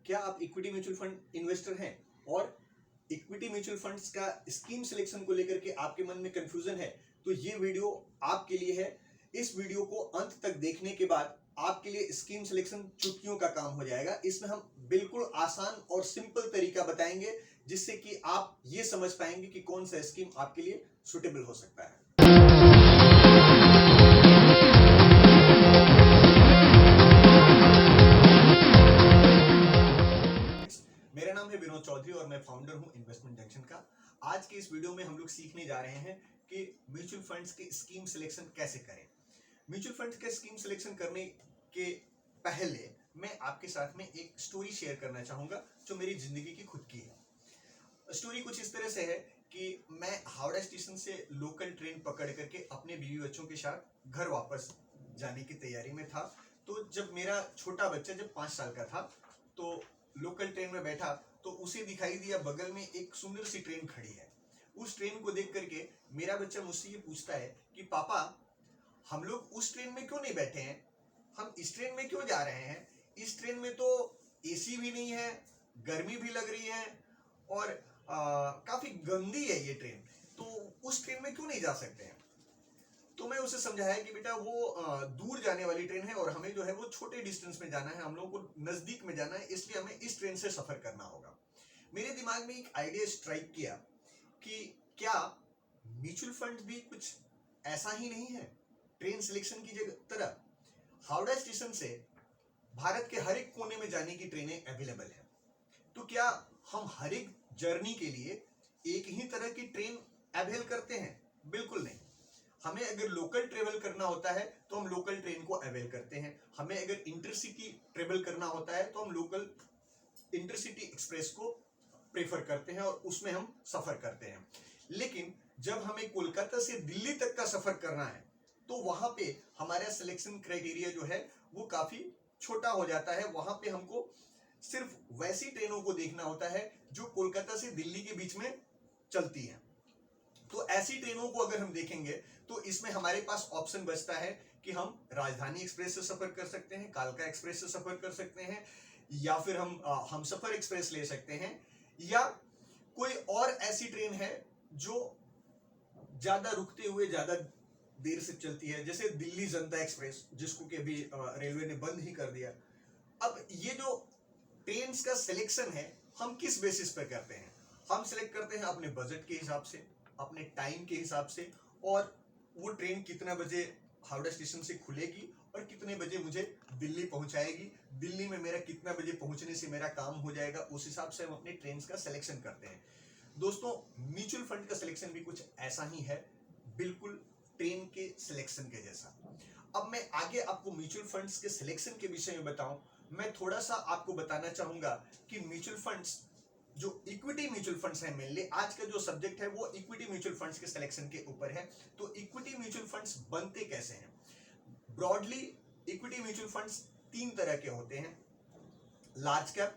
क्या आप equity mutual fund investor हैं और इक्विटी म्यूचुअल फंड्स का स्कीम सिलेक्शन को लेकर के आपके मन में कंफ्यूजन है, तो ये वीडियो आपके लिए है। इस वीडियो को अंत तक देखने के बाद आपके लिए स्कीम सिलेक्शन चुटकियों का काम हो जाएगा। इसमें हम बिल्कुल आसान और सिंपल तरीका बताएंगे जिससे कि आप ये समझ पाएंगे कि कौन सा स्कीम आपके लिए सुटेबल हो सकता है। मेरा नाम है विनोद चौधरी और मैं फाउंडर हूं इन्वेस्टमेंट जंक्शन का। आज के इस वीडियो में हम लोग सीखने जा रहे हैं कि म्यूचुअल फंड्स के स्कीम सिलेक्शन कैसे करें। म्यूचुअल फंड्स के स्कीम सिलेक्शन करने के पहले मैं आपके साथ में एक स्टोरी शेयर करना चाहूंगा जो मेरी जिंदगी की खुद की है। स्टोरी कुछ इस तरह से है कि मैं हावड़ा स्टेशन से लोकल ट्रेन पकड़ करके अपने बीवी बच्चों के साथ घर वापस जाने की तैयारी में था। तो जब मेरा छोटा बच्चा जब 5 साल का था तो लोकल ट्रेन में बैठा तो उसे दिखाई दिया बगल में एक सुंदर सी ट्रेन खड़ी है। उस ट्रेन को देख करके मेरा बच्चा मुझसे ये पूछता है कि पापा, हम लोग उस ट्रेन में क्यों नहीं बैठे हैं, हम इस ट्रेन में क्यों जा रहे हैं? इस ट्रेन में तो एसी भी नहीं है, गर्मी भी लग रही है और काफी गंदी है ये ट्रेन, तो उस ट्रेन में क्यों नहीं जा सकते हैं? तो मैं उसे समझाया कि बेटा वो दूर जाने वाली ट्रेन है और हमें जो है वो छोटे डिस्टेंस में जाना है, हम लोगों को नजदीक में जाना है, इसलिए हमें इस ट्रेन से सफर करना होगा। मेरे दिमाग में एक आइडिया स्ट्राइक किया कि क्या म्यूचुअल फंड भी कुछ ऐसा ही नहीं है? ट्रेन सिलेक्शन की तरह हावड़ा स्टेशन से भारत के हर एक कोने में जाने की ट्रेनें अवेलेबल है। तो क्या हम हर एक जर्नी के लिए एक ही तरह की ट्रेन अवेल करते हैं? बिल्कुल नहीं। हमें अगर लोकल ट्रेवल करना होता है तो हम लोकल ट्रेन को अवेल करते हैं। हमें अगर इंटरसिटी ट्रेवल करना होता है तो हम लोकल इंटरसिटी एक्सप्रेस को प्रेफर करते हैं और उसमें हम सफर करते हैं। लेकिन जब हमें कोलकाता से दिल्ली तक का सफर करना है तो वहां पे हमारा सिलेक्शन क्राइटेरिया जो है वो काफी छोटा हो जाता है। वहां पे हमको सिर्फ वैसी ट्रेनों को देखना होता है जो कोलकाता से दिल्ली के बीच में चलती हैं। तो ऐसी ट्रेनों को अगर हम देखेंगे तो इसमें हमारे पास ऑप्शन बचता है कि हम राजधानी एक्सप्रेस से सफर कर सकते हैं, कालका एक्सप्रेस से सफर कर सकते हैं, या फिर हम सफर एक्सप्रेस ले सकते हैं, या कोई और ऐसी ट्रेन है जो ज्यादा रुकते हुए ज्यादा देर से चलती है, जैसे दिल्ली जनता एक्सप्रेस, जिसको कि अभी रेलवे ने बंद ही कर दिया। अब ये जो ट्रेन का सिलेक्शन है हम किस बेसिस पर करते हैं? हम सिलेक्ट करते हैं अपने बजट के हिसाब से, अपने टाइम के हिसाब से, और वो ट्रेन कितना बजे हावड़ा स्टेशन से खुलेगी और कितने बजे मुझे दिल्ली पहुंचाएगी, दिल्ली में मेरा कितना बजे पहुंचने से मेरा काम हो जाएगा, उस हिसाब से हम अपने ट्रेन का सिलेक्शन करते हैं। दोस्तों, म्यूचुअल फंड का सिलेक्शन भी कुछ ऐसा ही है, बिल्कुल ट्रेन के सिलेक्शन के जैसा। अब मैं आगे आपको म्यूचुअल फंड्स के सिलेक्शन के विषय में बताऊं, मैं थोड़ा सा आपको बताना चाहूंगा कि म्यूचुअल फंड्स जो इक्विटी म्यूचुअल फंड्स है, मेनली आज का जो सब्जेक्ट है वो इक्विटी म्यूचुअल फंड्स के सिलेक्शन के ऊपर है। तो इक्विटी म्यूचुअल फंड्स बनते कैसे हैं? ब्रॉडली इक्विटी म्यूचुअल फंड्स 3 तरह के होते हैं: लार्ज कैप,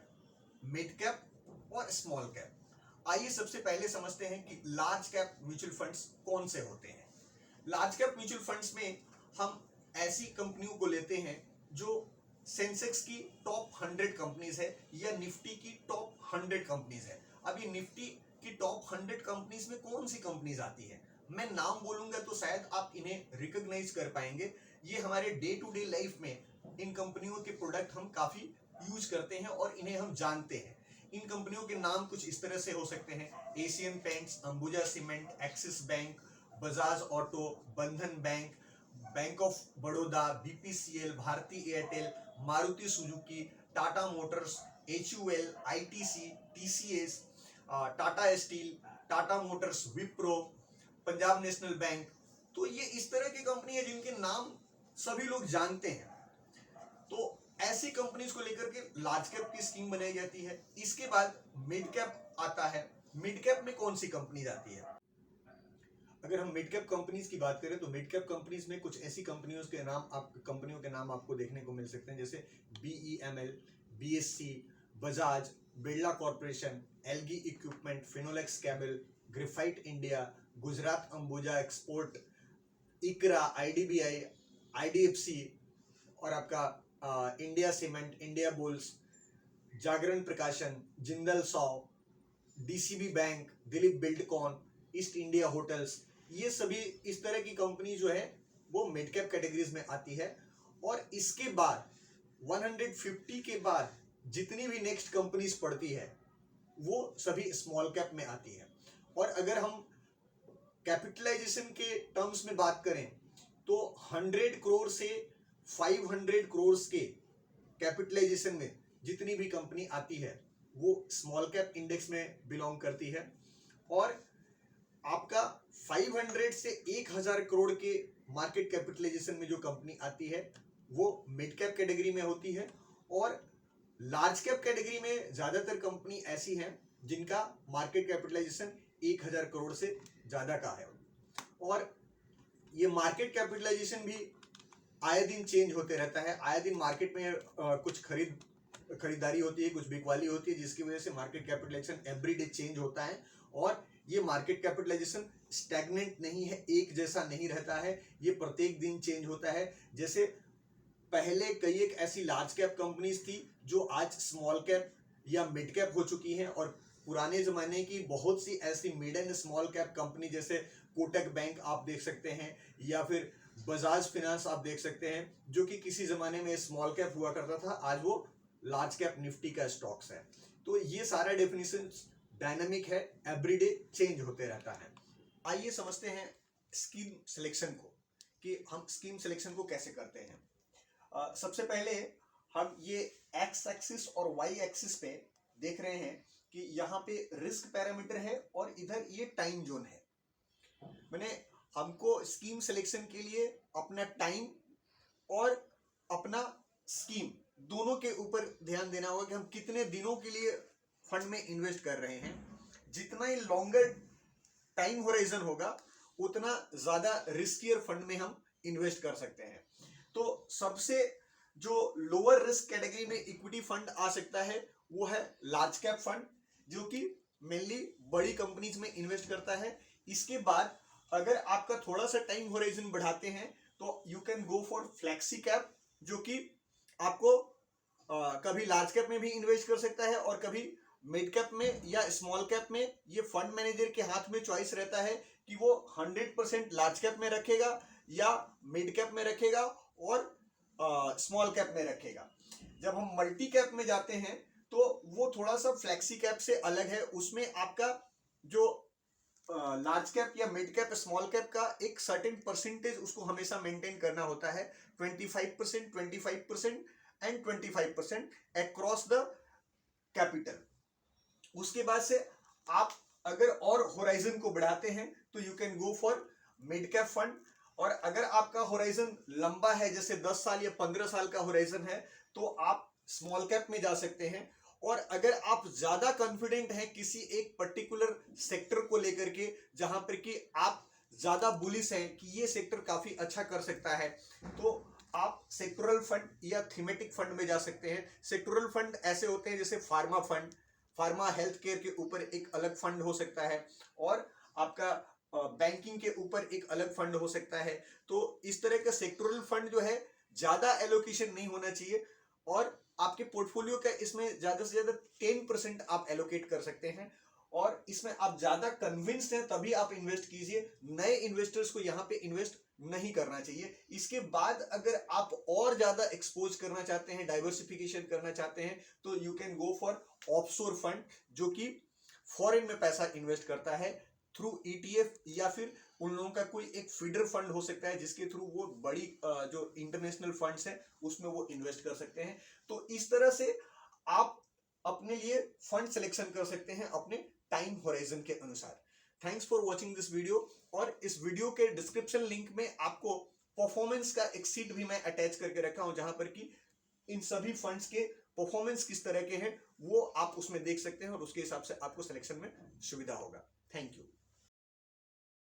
मिड कैप और स्मॉल कैप। आइए सबसे पहले समझते हैं कि लार्ज कैप म्यूचुअल फंड्स कौन से होते हैं। लार्ज कैप म्यूचुअल फंड्स में हम ऐसी कंपनियों को लेते हैं जो सेंसेक्स की टॉप 100 कंपनीज है या निफ्टी की टॉप 100 कंपनीज है। अब ये निफ्टी की टॉप 100 कंपनीज में कौन सी कंपनीज आती है, मैं नाम बोलूंगा तो शायद आप इन्हें रिकॉग्नाइज कर पाएंगे। ये हमारे डे टू डे लाइफ में इन कंपनियों के प्रोडक्ट हम काफी यूज करते हैं और इन्हें हम जानते हैं। इन कंपनियों के नाम कुछ इस तरह से हो सकते हैं: Asian Paints, Ambuja Cement, Axis Bank, Bajaj Auto, Bandhan Bank, Bank of Baroda, BPCL, Bharti Airtel, Maruti Suzuki, Tata Motors, HUL, ITC, TCS, Tata Steel, Tata Motors, Wipro, Punjab National Bank. तो ये इस तरह की कंपनी है जिनके नाम सभी लोग जानते हैं। तो ऐसी कंपनीज को लेकर के लार्ज कैप की स्कीम बनाई जाती है। इसके बाद मिड कैप आता है। मिड कैप में कौन सी कंपनी आती है? अगर हम मिड कैप कंपनीज की बात करें तो मिड कैप कंपनीज में कुछ ऐसी कंपनियों के नाम आपको देखने को मिल सकते हैं, जैसे BEML, BSC, Bajaj, Birla Corporation, Elgi Equipment, Finolex Cable, Graphite India, Gujarat Ambuja Export, ICRA, IDBI, IDFC और आपका India Cement, Indiabulls, Jagran Prakashan, Jindal Saw, DCB Bank, Dilip Buildcon, East India Hotels, ये सभी इस तरह की कंपनी जो है वो मिड कैप कैटेगरीज में आती है। और इसके बाद 150 के बाद जितनी भी नेक्स्ट कंपनीज पड़ती है वो सभी स्मॉल कैप में आती है। और अगर हम कैपिटलाइजेशन के टर्म्स में बात करें तो 100 करोड़ से 500 करोड़ के कैपिटलाइजेशन में जितनी भी कंपनी आती है वो स्मॉल कैप इंडेक्स में बिलोंग करती है। और आपका 500 से 1000 करोड़ के मार्केट कैपिटलाइजेशन में जो कंपनी आती है वो मिड कैप कैटेगरी में होती है। और लार्ज कैप कैटेगरी में ज्यादातर कंपनी ऐसी हैं जिनका मार्केट कैपिटलाइजेशन 1000 करोड़ से ज्यादा का है। और ये मार्केट कैपिटलाइजेशन भी आए दिन चेंज होते रहता है। आए दिन मार्केट में कुछ खरीदारी होती है, कुछ बिकवाली होती है, जिसकी वजह से मार्केट कैपिटलाइजेशन एवरीडे चेंज होता है। और ये मार्केट कैपिटलाइजेशन स्टैग्नेंट नहीं है, एक जैसा नहीं रहता है, ये प्रत्येक दिन चेंज होता है। जैसे पहले कई एक ऐसी लार्ज कैप कंपनीज थी जो आज स्मॉल कैप या मिड कैप हो चुकी हैं। और पुराने जमाने की बहुत सी ऐसी mid and small cap company जैसे कोटक बैंक आप देख सकते हैं, या फिर बजाज फाइनेंस आप देख सकते हैं, जो कि किसी जमाने में स्मॉल कैप हुआ करता था, आज वो लार्ज कैप निफ्टी का स्टॉक्स है। तो ये सारा डेफिनेशन डायनामिक है, एवरीडे चेंज होते रहता है। आइए समझते हैं स्कीम सिलेक्शन को, कि हम स्कीम सिलेक्शन को कैसे करते हैं। सबसे पहले हम ये एक्स एक्सिस और वाई एक्सिस पे देख रहे हैं कि यहाँ पे रिस्क पैरामीटर है और इधर ये टाइम जोन है। मैंने हमको स्कीम सिलेक्शन के लिए अपना टाइम और अपना स्कीम दोनों के ऊपर ध्यान देना होगा कि हम कितने दिनों के लिए फंड में इन्वेस्ट कर रहे हैं। जितना ही लॉन्गर टाइम होराइजन होगा उतना ज्यादा रिस्कियर फंड में हम इन्वेस्ट कर सकते हैं। तो सबसे जो लोअर रिस्क कैटेगरी में इक्विटी फंड आ सकता है वो है लार्ज कैप फंड, जो कि मेनली बड़ी कंपनीज में इन्वेस्ट करता है। इसके बाद अगर आपका थोड़ा सा टाइम होराइजन बढ़ाते हैं तो you can go for flexi cap, जो कि आपको कभी लार्ज कैप में भी इन्वेस्ट कर सकता है और कभी मिड कैप में या स्मॉल कैप में। ये फंड मैनेजर के हाथ में चॉइस रहता है कि वो 100% लार्ज कैप में रखेगा या मिड कैप में रखेगा और स्मॉल कैप में रखेगा। जब हम मल्टी कैप में जाते हैं तो वो थोड़ा सा फ्लेक्सी कैप से अलग है। उसमें आपका जो लार्ज कैप या मिड कैप स्मॉल कैप का एक सर्टेन परसेंटेज उसको हमेशा मेंटेन करना होता है, 25%, 25% एंड 25% अक्रॉस द कैपिटल। उसके बाद से आप अगर और होराइजन को बढ़ाते हैं तो you can go for mid cap fund. और अगर आपका होराइजन लंबा है, जैसे 10 साल या 15 साल का होराइजन है, तो आप स्मॉल कैप में जा सकते हैं। और अगर आप ज्यादा कॉन्फिडेंट हैं किसी एक पर्टिकुलर सेक्टर को लेकर के, जहां पर कि आप ज्यादा बुलिश हैं कि ये सेक्टर काफी अच्छा कर सकता है, तो आप सेक्टोरल फंड या थीमेटिक फंड में जा सकते हैं। सेक्टोरल फंड ऐसे होते हैं जैसे pharma fund, pharma health care के ऊपर एक अलग फंड हो सकता है, और आपका बैंकिंग के ऊपर एक अलग फंड हो सकता है। तो इस तरह का सेक्टोरल फंड जो है ज्यादा एलोकेशन नहीं होना चाहिए, और आपके पोर्टफोलियो का इसमें ज्यादा से ज्यादा 10% आप एलोकेट कर सकते हैं। और इसमें आप ज्यादा कन्विंस्ड हैं तभी आप इन्वेस्ट कीजिए, नए इन्वेस्टर्स को यहाँ पे इन्वेस्ट नहीं करना चाहिए। इसके बाद अगर आप और ज्यादा एक्सपोज करना चाहते हैं, डाइवर्सिफिकेशन करना चाहते हैं, तो you can go for offshore fund, जो कि फॉरेन में पैसा इन्वेस्ट करता है थ्रू ETF, या फिर उन लोगों का कोई एक फीडर फंड हो सकता है जिसके थ्रू वो बड़ी जो इंटरनेशनल फंड्स हैं उसमें वो इन्वेस्ट कर सकते हैं। तो इस तरह से आप अपने लिए फंड सिलेक्शन कर सकते हैं अपने टाइम होराइजन के अनुसार। Thanks for watching this video. और इस वीडियो के डिस्क्रिप्शन लिंक में आपको परफॉर्मेंस का एक सीट भी मैं अटैच करके रखा हूं, जहां पर कि इन सभी फंड्स के परफॉर्मेंस किस तरह के हैं वो आप उसमें देख सकते हैं, और उसके हिसाब से आपको सिलेक्शन में सुविधा होगा। Thank you.